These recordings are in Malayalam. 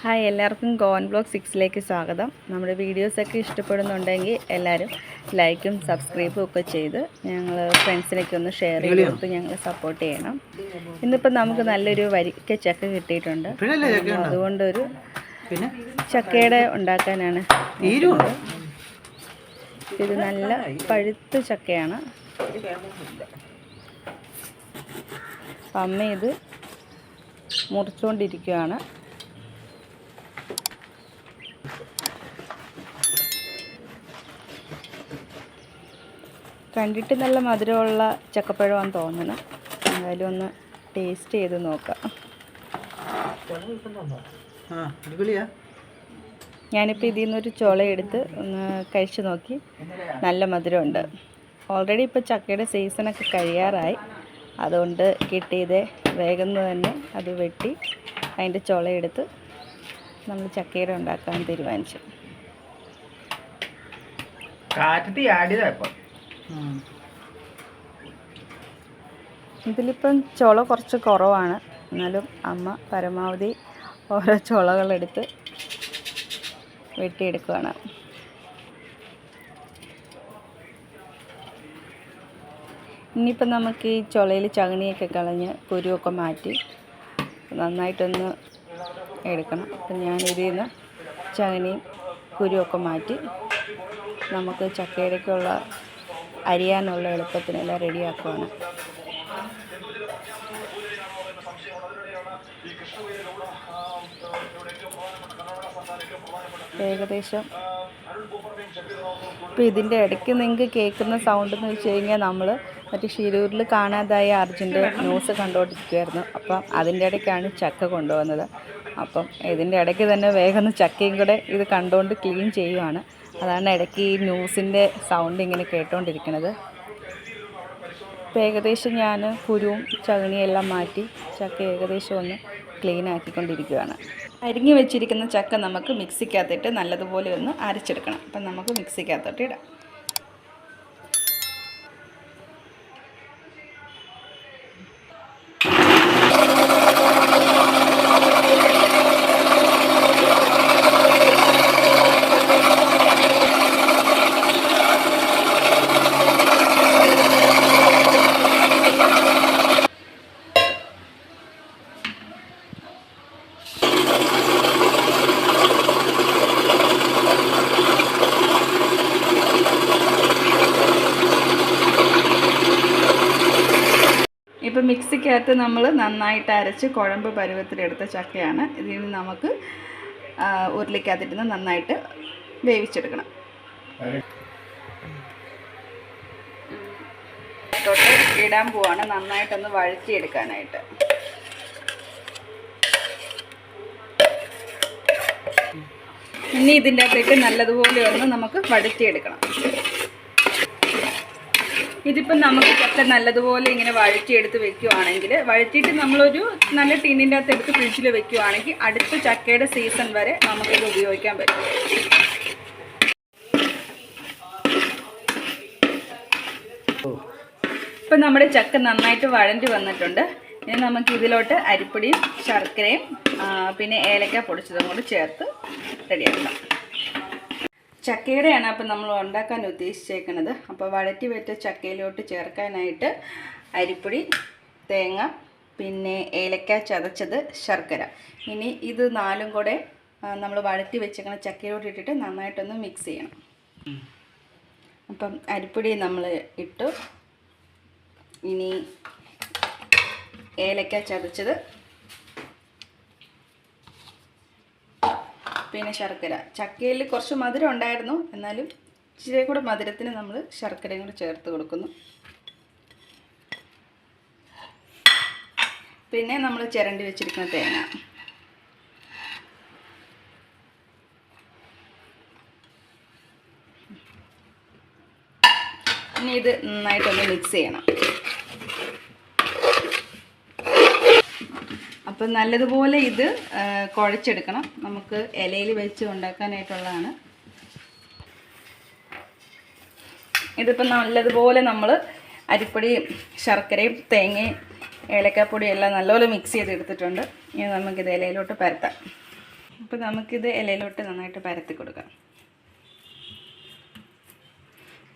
ഹായ്, എല്ലാവർക്കും ഗോൺ ബ്ലോഗ് 6ലേക്ക് സ്വാഗതം. നമ്മുടെ വീഡിയോസൊക്കെ ഇഷ്ടപ്പെടുന്നുണ്ടെങ്കിൽ എല്ലാവരും ലൈക്കും സബ്സ്ക്രൈബും ഒക്കെ ചെയ്ത് ഞങ്ങൾ ഫ്രണ്ട്സിനൊക്കെ ഒന്ന് ഷെയർ ചെയ്ത് കൊടുത്ത് ഞങ്ങൾ സപ്പോർട്ട് ചെയ്യണം. ഇന്നിപ്പോൾ നമുക്ക് നല്ലൊരു വരിക്ക ചക്ക കിട്ടിയിട്ടുണ്ട്. അതുകൊണ്ടൊരു ചക്കയുടെ ഉണ്ടാക്കാനാണ്. ഇത് നല്ല പഴുത്ത ചക്കയാണ്. അമ്മ ഇത് മുറിച്ചുകൊണ്ടിരിക്കുകയാണ്. കണ്ടിട്ട് നല്ല മധുരമുള്ള ചക്കപ്പഴമാണെന്ന് തോന്നുന്നു. എന്തായാലും ഒന്ന് ടേസ്റ്റ് ചെയ്ത് നോക്കാം. ഞാനിപ്പോൾ ഇതിൽ നിന്നൊരു ചുളയെടുത്ത് ഒന്ന് കഴിച്ച് നോക്കി. നല്ല മധുരമുണ്ട്. ഓൾറെഡി ഇപ്പോൾ ചക്കയുടെ സീസണൊക്കെ കഴിയാറായി. അതുകൊണ്ട് കിട്ടിയത് വേഗം തന്നെ അത് വെട്ടി അതിൻ്റെ ചുളയെടുത്ത് നമ്മൾ ചക്കയുടെ ഉണ്ടാക്കാൻ തീരുമാനിച്ചു. ഇതിലിപ്പം ചുള കുറച്ച് കുറവാണ്. എന്നാലും അമ്മ പരമാവധി ഓരോ ചുളകളെടുത്ത് വെട്ടിയെടുക്കുകയാണ്. ഇനിയിപ്പം നമുക്ക് ഈ ചുളയിൽ ചകിണിയൊക്കെ കളഞ്ഞ് കുരുവൊക്കെ മാറ്റി നന്നായിട്ടൊന്ന് എടുക്കണം. അപ്പം ഞാൻ ഇതിൽ നിന്ന് ചകിണിയും കുരുവൊക്കെ മാറ്റി നമുക്ക് ചക്കയുടെയൊക്കെയുള്ള അരിയാനുള്ള എളുപ്പത്തിനെല്ലാം റെഡിയാക്കുവാണ്. ഏകദേശം ഇപ്പോൾ ഇതിൻ്റെ ഇടയ്ക്ക് നിങ്ങൾക്ക് കേൾക്കുന്ന സൗണ്ട് എന്ന് വെച്ച് കഴിഞ്ഞാൽ നമ്മൾ മറ്റേ ഷിരൂരിൽ കാണാതായ അർജുൻ്റെ ന്യൂസ് കണ്ടുകൊണ്ടിരിക്കുമായിരുന്നു. അപ്പം അതിൻ്റെ ഇടയ്ക്കാണ് ചക്ക കൊണ്ടുവന്നത്. അപ്പം ഇതിൻ്റെ ഇടയ്ക്ക് തന്നെ വേഗം ചക്കയും കൂടെ ഇത് കണ്ടുകൊണ്ട് ക്ലീൻ ചെയ്യുവാണ്. അതാണ് ഇടയ്ക്ക് ഈ ന്യൂസിൻ്റെ സൗണ്ട് ഇങ്ങനെ കേട്ടുകൊണ്ടിരിക്കുന്നത്. ഇപ്പോൾ ഏകദേശം ഞാൻ കുരുവും ചകിണിയെല്ലാം മാറ്റി ചക്ക ഏകദേശം ഒന്ന് ക്ലീൻ ആക്കിക്കൊണ്ടിരിക്കുകയാണ്. അരിഞ്ഞു വെച്ചിരിക്കുന്ന ചക്ക നമുക്ക് മിക്സിക്കകത്തിട്ട് നല്ലതുപോലെ ഒന്ന് അരച്ചെടുക്കണം. അപ്പം നമുക്ക് മിക്സിക്കകത്തോട്ട് ഇടാം. ഇപ്പോൾ മിക്സിക്കകത്ത് നമ്മൾ നന്നായിട്ട് അരച്ച് കുഴമ്പ് പരുവത്തിലെടുത്ത ചക്കയാണ്. ഇതിൽ നിന്ന് നമുക്ക് ഉരുളിക്കകത്തിട്ട് നന്നായിട്ട് വേവിച്ചെടുക്കണം. തൊട്ട് ഇടാൻ പോവാണ്, നന്നായിട്ടൊന്ന് വഴറ്റിയെടുക്കാനായിട്ട്. ഇനി ഇതിൻ്റെ അകത്തേക്ക് നല്ലതുപോലെ ഒന്ന് നമുക്ക് വഴറ്റിയെടുക്കണം. ഇതിപ്പം നമുക്ക് ചക്ക നല്ലതുപോലെ ഇങ്ങനെ വഴറ്റിയെടുത്ത് വെക്കുകയാണെങ്കിൽ, വഴറ്റിയിട്ട് നമ്മളൊരു നല്ല ടിന്നിൻ്റെ അകത്ത് എടുത്ത് ഫ്രിഡ്ജിൽ വെക്കുകയാണെങ്കിൽ അടുത്ത ചക്കയുടെ സീസൺ വരെ നമുക്കിത് ഉപയോഗിക്കാൻ പറ്റും. ഇപ്പം നമ്മുടെ ചക്ക നന്നായിട്ട് വഴണ്ടി വന്നിട്ടുണ്ട്. ഇനി നമുക്ക് ഇതിലോട്ട് അരിപ്പൊടിയും ശർക്കരയും പിന്നെ ഏലക്ക പൊടിച്ചതും കൂടി ചേർത്ത് റെഡിയാക്കണം. ചക്കയുടെയാണ് അപ്പം നമ്മൾ ഉണ്ടാക്കാൻ ഉദ്ദേശിച്ചേക്കുന്നത്. അപ്പോൾ വഴറ്റി വെച്ച ചക്കയിലോട്ട് ചേർക്കാനായിട്ട് അരിപ്പൊടി, തേങ്ങ, പിന്നെ ഏലക്ക ചതച്ചത്, ശർക്കര. ഇനി ഇത് നാലും കൂടെ നമ്മൾ വഴറ്റി വെച്ചേക്കുന്ന ചക്കയിലോട്ട് ഇട്ടിട്ട് നന്നായിട്ടൊന്ന് മിക്സ് ചെയ്യണം. അപ്പം അരിപ്പൊടി നമ്മൾ ഇട്ടു. ഇനി ഏലക്ക ചതച്ചത്, പിന്നെ ശർക്കര. ചക്കയിൽ കുറച്ച് മധുരം ഉണ്ടായിരുന്നു, എന്നാലും ഇച്ചിരി കൂടെ മധുരത്തിന് നമ്മൾ ശർക്കരയും കൂടെ ചേർത്ത് കൊടുക്കുന്നു. പിന്നെ നമ്മൾ ചിരണ്ടി വെച്ചിരിക്കുന്ന തേങ്ങ. ഇനി ഇത് നന്നായിട്ടൊന്ന് മിക്സ് ചെയ്യണം. അപ്പം നല്ലതുപോലെ ഇത് കുഴച്ചെടുക്കണം. നമുക്ക് ഇലയിൽ വെച്ച് ഉണ്ടാക്കാനായിട്ടുള്ളതാണ്. ഇതിപ്പം നല്ലതുപോലെ നമ്മൾ അരിപ്പൊടിയും ശർക്കരയും തേങ്ങയും ഏലക്കാപ്പൊടിയും എല്ലാം നല്ലപോലെ മിക്സ് ചെയ്തെടുത്തിട്ടുണ്ട്. ഇനി നമുക്കിത് ഇലയിലോട്ട് പരത്താം. അപ്പോൾ നമുക്കിത് ഇലയിലോട്ട് നന്നായിട്ട് പരത്തി കൊടുക്കാം.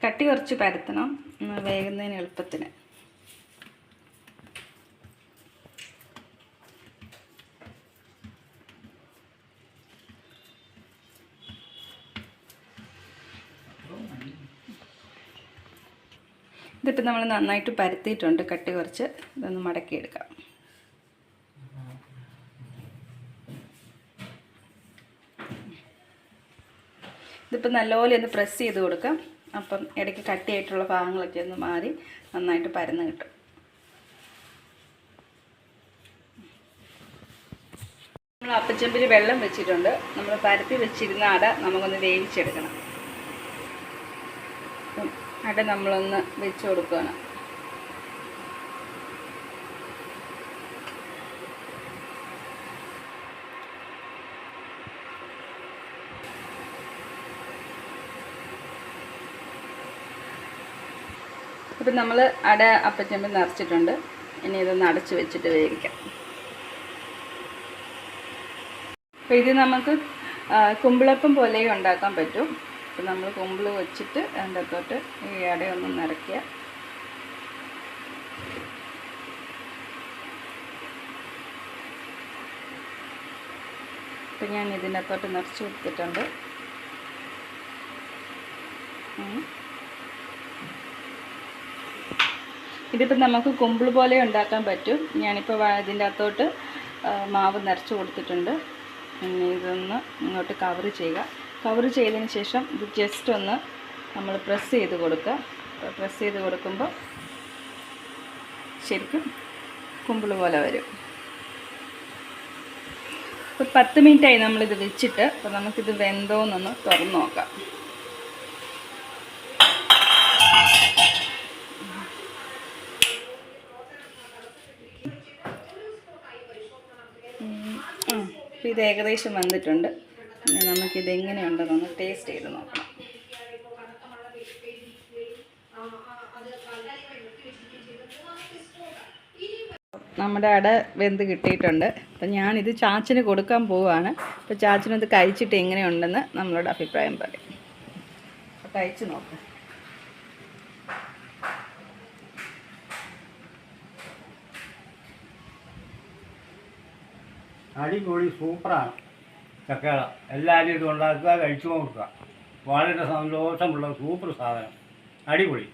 കട്ടി കുറച്ച് പരത്തണം, വേകുന്നതിന് എളുപ്പത്തിന്. ഇതിപ്പോൾ നമ്മൾ നന്നായിട്ട് പരത്തിയിട്ടുണ്ട്. കട്ടി കുറച്ച് ഇതൊന്ന് മടക്കിയെടുക്കാം. ഇതിപ്പോൾ നല്ലപോലെ ഒന്ന് പ്രസ് ചെയ്ത് കൊടുക്കാം. അപ്പം ഇടയ്ക്ക് കട്ടിയായിട്ടുള്ള ഭാഗങ്ങളൊക്കെ ഒന്ന് മാറി നന്നായിട്ട് പരന്ന് കിട്ടും. നമ്മൾ അപ്പച്ചമ്പിൽ വെള്ളം വെച്ചിട്ടുണ്ട്. നമ്മൾ പരത്തി വെച്ചിരുന്ന അട നമുക്കൊന്ന് വേവിച്ചെടുക്കണം. അപ്പം അട നമ്മളൊന്ന് വെച്ച് കൊടുക്കുകയാണ്. അപ്പം നമ്മൾ അട അപ്പച്ചമ്പിൽ നിറച്ചിട്ടുണ്ട്. ഇനി ഇതൊന്ന് അടച്ച് വെച്ചിട്ട് വേവിക്കാം. അപ്പോൾ ഇത് നമുക്ക് കുമ്പിളപ്പം പോലെയും ഉണ്ടാക്കാൻ പറ്റും. അപ്പം നമ്മൾ കുമ്പിൾ വെച്ചിട്ട് അതിൻ്റെ അകത്തോട്ട് ഈ അടയൊന്ന് നിറയ്ക്കുക. അപ്പം ഞാൻ ഇതിൻ്റെ അകത്തോട്ട് നിറച്ച് കൊടുത്തിട്ടുണ്ട്. ഇതിപ്പോൾ നമുക്ക് കുമ്പിൾ പോലെ ഉണ്ടാക്കാൻ പറ്റും. ഞാനിപ്പോൾ ഇതിൻ്റെ അകത്തോട്ട് മാവ് നിറച്ച് കൊടുത്തിട്ടുണ്ട്. ഇനി ഇതൊന്ന് ഇങ്ങോട്ട് കവർ ചെയ്യുക. കവർ ചെയ്തതിന് ശേഷം ഇത് ജസ്റ്റ് ഒന്ന് നമ്മൾ പ്രസ് ചെയ്ത് കൊടുക്കുക. പ്രസ് ചെയ്ത് കൊടുക്കുമ്പോൾ ശരിക്കും കുമ്പിൾ പോലെ വരും. ഒരു 10 മിനിറ്റായി നമ്മളിത് വെച്ചിട്ട്. അപ്പോൾ നമുക്കിത് വെന്തോന്നൊന്ന് തുറന്ന് നോക്കാം. ഇത് ഏകദേശം വന്നിട്ടുണ്ട്. ഇനി നമുക്കിത് എങ്ങനെയുണ്ടെന്നൊന്ന് ടേസ്റ്റ് ചെയ്ത് നോക്കണം. നമ്മുടെ അട വെന്ത് കിട്ടിയിട്ടുണ്ട്. അപ്പം ഞാനിത് ചാച്ചന് കൊടുക്കാൻ പോവുകയാണ്. അപ്പോൾ ചാച്ചനത് കഴിച്ചിട്ട് എങ്ങനെയുണ്ടെന്ന് നമ്മളോട് അഭിപ്രായം പറയും. അപ്പോൾ കഴിച്ച് നോക്കാം. അടിപൊളി, സൂപ്പറാണ് ചക്കട. എല്ലാവരും ഇത് ഉണ്ടാക്കുക, കഴിച്ചു നോക്കുക. വളരെ സന്തോഷമുള്ള സൂപ്പർ സാധനം. അടിപൊളി.